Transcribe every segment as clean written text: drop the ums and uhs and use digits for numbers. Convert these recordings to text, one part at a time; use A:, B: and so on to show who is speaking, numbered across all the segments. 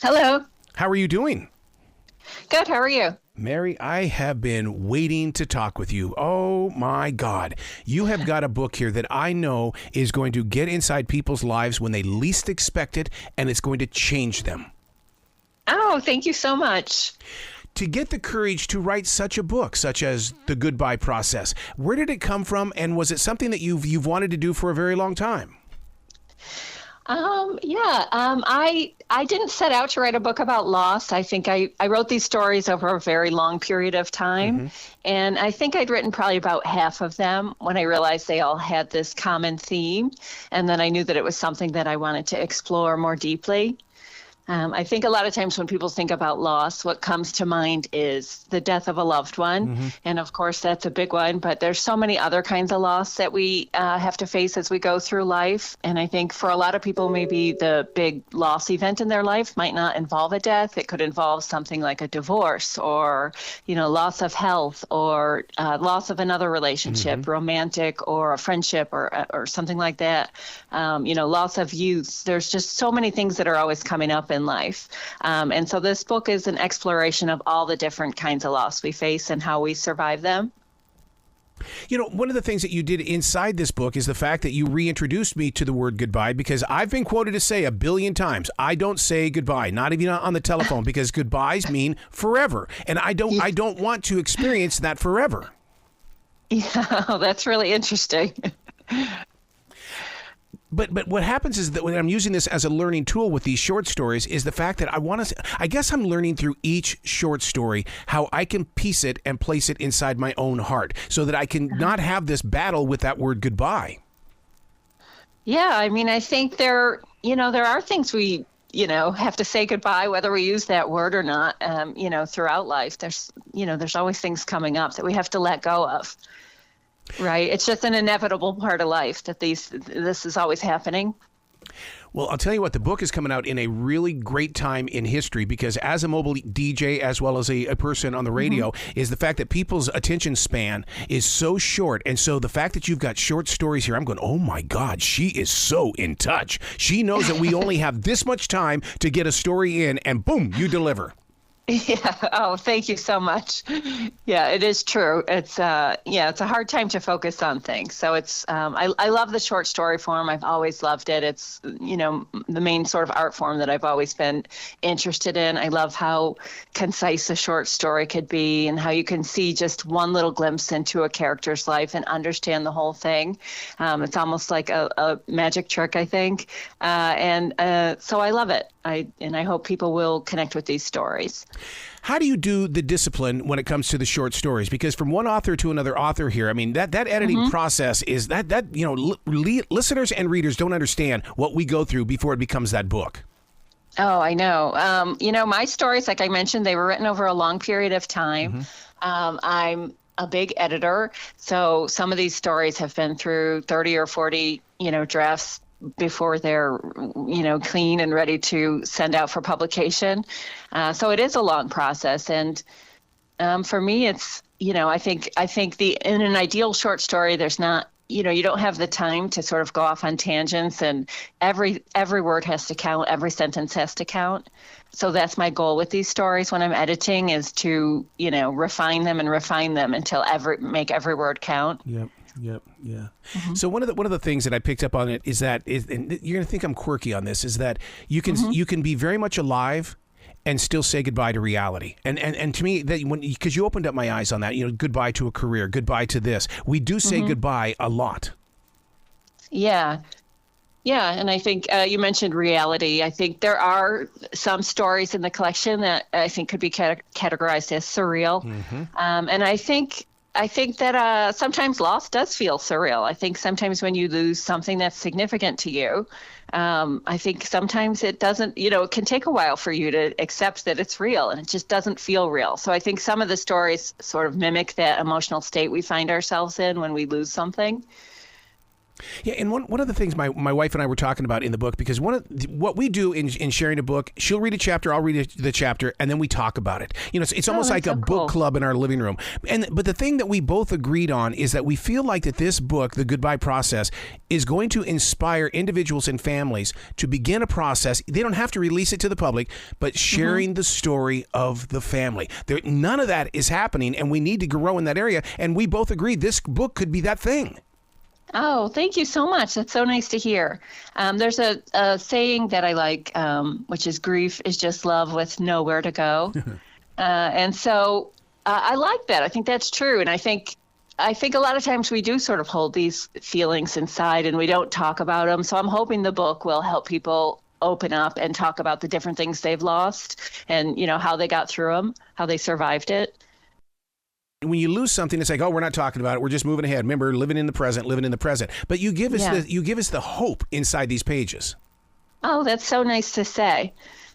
A: Hello.
B: How are you doing?
A: Good. How are you?
B: Mary, I have been waiting to talk with you. Oh my God. You have got a book here that I know is going to get inside people's lives when they least expect it, and it's going to change them.
A: Oh, thank you so much.
B: To get the courage to write such a book, such as The Goodbye Process, where did it come from, and was it something that you've wanted to do for a very long time?
A: I didn't set out to write a book about loss. I think I wrote these stories over a very long period of time. And I think I'd written probably about half of them when I realized they all had this common theme. And then I knew that it was something that I wanted to explore more deeply. I think a lot of times when people think about loss, what comes to mind is the death of a loved one. And of course, that's a big one. But there's so many other kinds of loss that we have to face as we go through life. And I think for a lot of people, maybe the big loss event in their life might not involve a death. It could involve something like a divorce or, loss of health or loss of another relationship, romantic or a friendship or something like that. Loss of youth. There's just so many things that are always coming up in life. And so this book is an exploration of all the different kinds of loss we face and how we survive them.
B: One of the things that you did inside this book is the fact that you reintroduced me to the word goodbye, because I've been quoted to say 1 billion times, I don't say goodbye, not even on the telephone, because goodbyes mean forever. And I don't want to experience that forever.
A: Yeah, that's really interesting.
B: But what happens is that when I'm using this as a learning tool with these short stories is the fact that I guess I'm learning through each short story how I can piece it and place it inside my own heart so that I can not have this battle with that word goodbye. Yeah,
A: I mean, I think there are things we have to say goodbye, whether we use that word or not, throughout life. There's always things coming up that we have to let go of. Right. It's just an inevitable part of life that this is always happening.
B: Well, I'll tell you what, the book is coming out in a really great time in history, because as a mobile DJ, as well as a person on the radio, is the fact that people's attention span is so short. And so the fact that you've got short stories here, I'm going, oh my God, she is so in touch. She knows that we only have this much time to get a story in, and boom, you deliver.
A: Yeah. Oh, thank you so much. Yeah, it is true. It's it's a hard time to focus on things. So it's I love the short story form. I've always loved it. It's the main sort of art form that I've always been interested in. I love how concise a short story could be and how you can see just one little glimpse into a character's life and understand the whole thing. It's almost like a magic trick, I think. So I love it. I hope people will connect with these stories.
B: How do you do the discipline when it comes to the short stories? Because from one author to another author here, I mean, that editing process is listeners and readers don't understand what we go through before it becomes that book.
A: Oh, I know. My stories, like I mentioned, they were written over a long period of time. I'm a big editor, so some of these stories have been through 30 or 40, drafts before they're, clean and ready to send out for publication. So it is a long process. And for me, it's, I think in an ideal short story, there's not, you don't have the time to sort of go off on tangents, and every word has to count. Every sentence has to count. So that's my goal with these stories when I'm editing, is to, refine them until make every word count.
B: Yep. Yeah. So one of the things that I picked up on it is that and you're going to think I'm quirky on this, is that you can be very much alive and still say goodbye to reality. And to me, that because you opened up my eyes on that, goodbye to a career, goodbye to this. We do say goodbye a lot.
A: Yeah. Yeah, and I think you mentioned reality. I think there are some stories in the collection that I think could be categorized as surreal. And I think that sometimes loss does feel surreal. I think sometimes when you lose something that's significant to you, I think sometimes it doesn't, it can take a while for you to accept that it's real, and it just doesn't feel real. So I think some of the stories sort of mimic that emotional state we find ourselves in when we lose something.
B: Yeah, and one of the things my wife and I were talking about in the book, because what we do in sharing a book, she'll read a chapter, I'll read the chapter, and then we talk about it. You know, it's almost like a book club in our living room. But the thing that we both agreed on is that we feel like that this book, The Goodbye Process, is going to inspire individuals and families to begin a process. They don't have to release it to the public, but sharing the story of the family. None of that is happening, and we need to grow in that area. And we both agree this book could be that thing.
A: Oh, thank you so much. That's so nice to hear. There's a saying that I like, which is grief is just love with nowhere to go. And so I like that. I think that's true. And I think a lot of times we do sort of hold these feelings inside and we don't talk about them. So I'm hoping the book will help people open up and talk about the different things they've lost and, you know, how they got through them, how they survived it.
B: When you lose something, it's like, oh, we're not talking about it. We're just moving ahead. Remember, living in the present. But you give us the hope inside these pages. Oh,
A: that's so nice to say.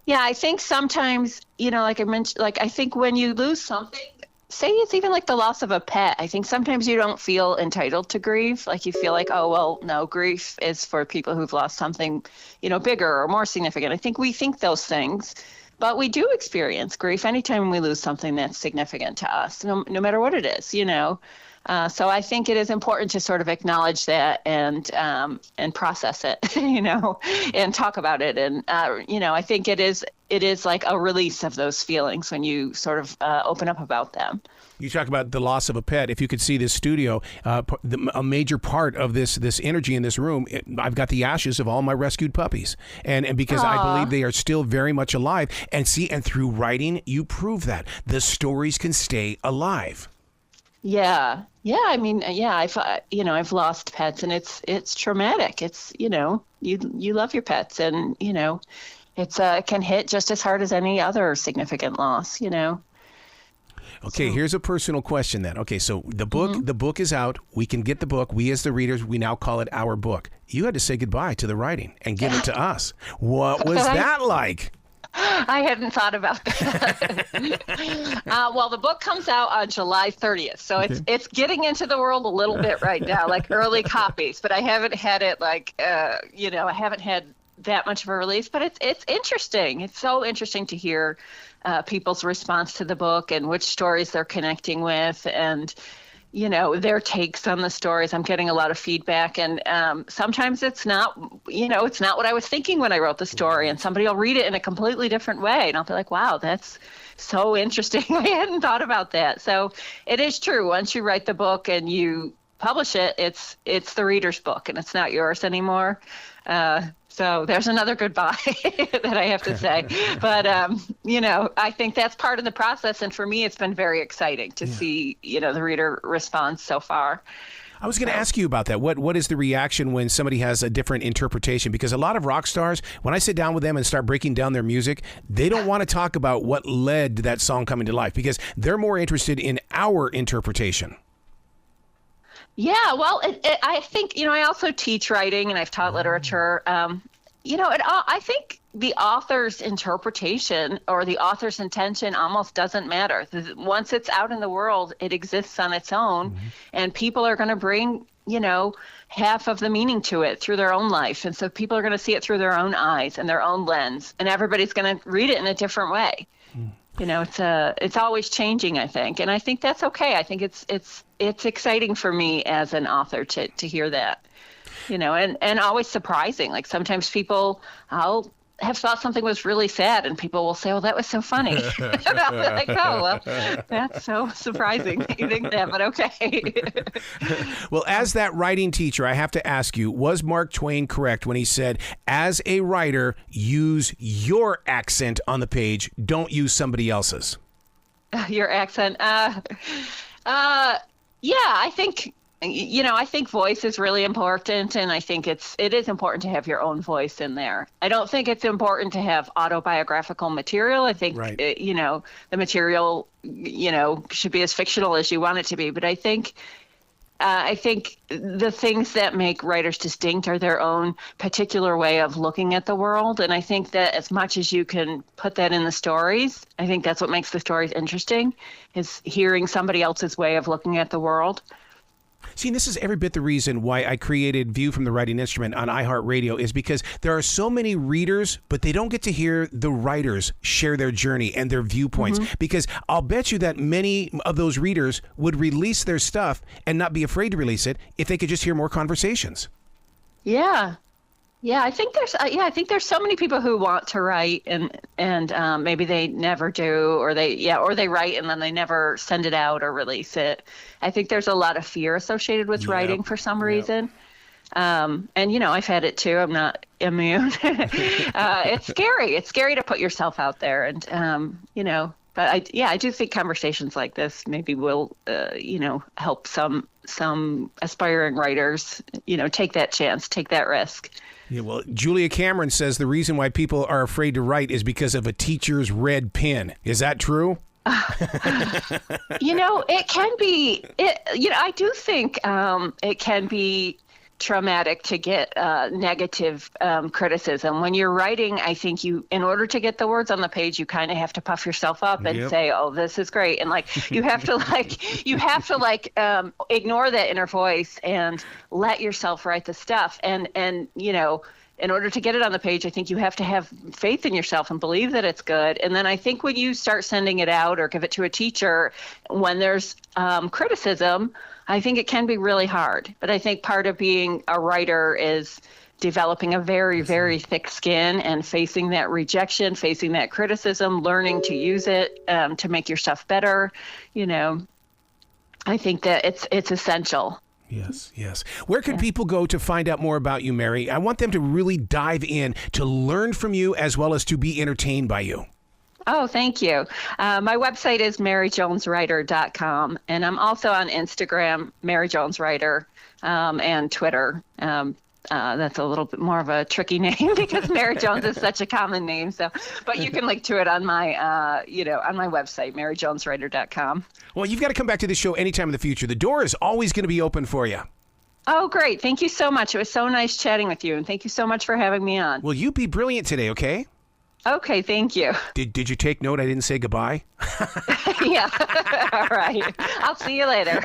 A: Yeah, I think sometimes, you know, like I mentioned, like I think when you lose something, say it's even like the loss of a pet, I think sometimes you don't feel entitled to grief. Like you feel like, oh, well, no, grief is for people who've lost something, you know, bigger or more significant. I think we think those things. But we do experience grief anytime we lose something that's significant to us, no matter what it is, you know. So I think it is important to sort of acknowledge that and process it, you know, and talk about it. And, you know, I think it is like a release of those feelings when you sort of open up about them.
B: You talk about the loss of a pet. If you could see this studio, a major part of this energy in this room, I've got the ashes of all my rescued puppies. And because I believe they are still very much alive. And through writing, you prove that. The stories can stay alive.
A: Yeah. Yeah. I mean, yeah, I've lost pets and it's traumatic. It's, you know, you love your pets and, you know, it can hit just as hard as any other significant loss, you know.
B: Okay, here's a personal question then. Okay, so the book is out. We can get the book. We as the readers, we now call it our book. You had to say goodbye to the writing and give it to us. What was that like?
A: I hadn't thought about that. Well, the book comes out on July 30th, so it's getting into the world a little bit right now, like early copies. But I haven't had it I haven't had that much of a release. But it's interesting. It's so interesting to hear people's response to the book and which stories they're connecting with and, you know, their takes on the stories. I'm getting a lot of feedback and sometimes it's not what I was thinking when I wrote the story and somebody will read it in a completely different way. And I'll be like, wow, that's so interesting. I hadn't thought about that. So it is true. Once you write the book and you publish it, it's the reader's book and it's not yours anymore. So there's another goodbye that I have to say. But, you know, I think that's part of the process. And for me, it's been very exciting to see, you know, the reader response so far.
B: I was going to ask you about that. What is the reaction when somebody has a different interpretation? Because a lot of rock stars, when I sit down with them and start breaking down their music, they don't want to talk about what led to that song coming to life because they're more interested in our interpretation.
A: Yeah, well, I think, you know, I also teach writing and I've taught literature. You know, I think the author's interpretation or the author's intention almost doesn't matter. Once it's out in the world, it exists on its own, and people are going to bring, you know, half of the meaning to it through their own life. And so people are going to see it through their own eyes and their own lens, and everybody's going to read it in a different way. You know, it's always changing, I think. And I think that's okay. I think it's exciting for me as an author to hear that, you know, and always surprising. Like sometimes I'll have thought something was really sad and people will say, oh, that was so funny. And I'll be like, oh, well, that's so surprising that you think that, but okay.
B: Well, as that writing teacher, I have to ask you, was Mark Twain correct when he said, as a writer, use your accent on the page, don't use somebody else's?
A: Your accent. Yeah, I think, you know, I think voice is really important, and I think it is important to have your own voice in there. I don't think it's important to have autobiographical material. I think, you know, the material, you know, should be as fictional as you want it to be. But I think the things that make writers distinct are their own particular way of looking at the world. And I think that as much as you can put that in the stories, I think that's what makes the stories interesting, is hearing somebody else's way of looking at the world.
B: See, this is every bit the reason why I created View from the Writing Instrument on iHeartRadio, is because there are so many readers, but they don't get to hear the writers share their journey and their viewpoints. Because I'll bet you that many of those readers would release their stuff and not be afraid to release it if they could just hear more conversations.
A: Yeah. Yeah, I think there's so many people who want to write and maybe they never do, or they write and then they never send it out or release it. I think there's a lot of fear associated with writing for some reason. And I've had it too. I'm not immune. It's scary. It's scary to put yourself out there, and but I do think conversations like this maybe will help some aspiring writers, take that chance, take that risk.
B: Yeah, well, Julia Cameron says the reason why people are afraid to write is because of a teacher's red pen. Is that true?
A: It can be. I do think it can be traumatic to get negative criticism. When you're writing, I think in order to get the words on the page, you kind of have to puff yourself up and say, "Oh, this is great," and you have to ignore that inner voice and let yourself write the stuff. And in order to get it on the page, I think you have to have faith in yourself and believe that it's good. And then I think when you start sending it out or give it to a teacher, when there's criticism, I think it can be really hard. But I think part of being a writer is developing a very, very thick skin and facing that rejection, facing that criticism, learning to use it to make your stuff better. I think that it's essential.
B: Yes. Where can people go to find out more about you, Mary? I want them to really dive in to learn from you as well as to be entertained by you.
A: Oh, thank you. My website is maryjoneswriter.com, and I'm also on Instagram, maryjoneswriter, and Twitter. That's a little bit more of a tricky name because Mary Jones is such a common name. But you can link to it on my, on my website, maryjoneswriter.com.
B: Well, you've got to come back to this show anytime in the future. The door is always going to be open for you.
A: Oh, great. Thank you so much. It was so nice chatting with you, and thank you so much for having me on.
B: Well, you be brilliant today, okay?
A: Okay, thank you.
B: Did you take note I didn't say goodbye?
A: Yeah. All right. I'll see you later.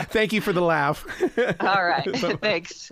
B: Thank you for the laugh.
A: All right. Thanks.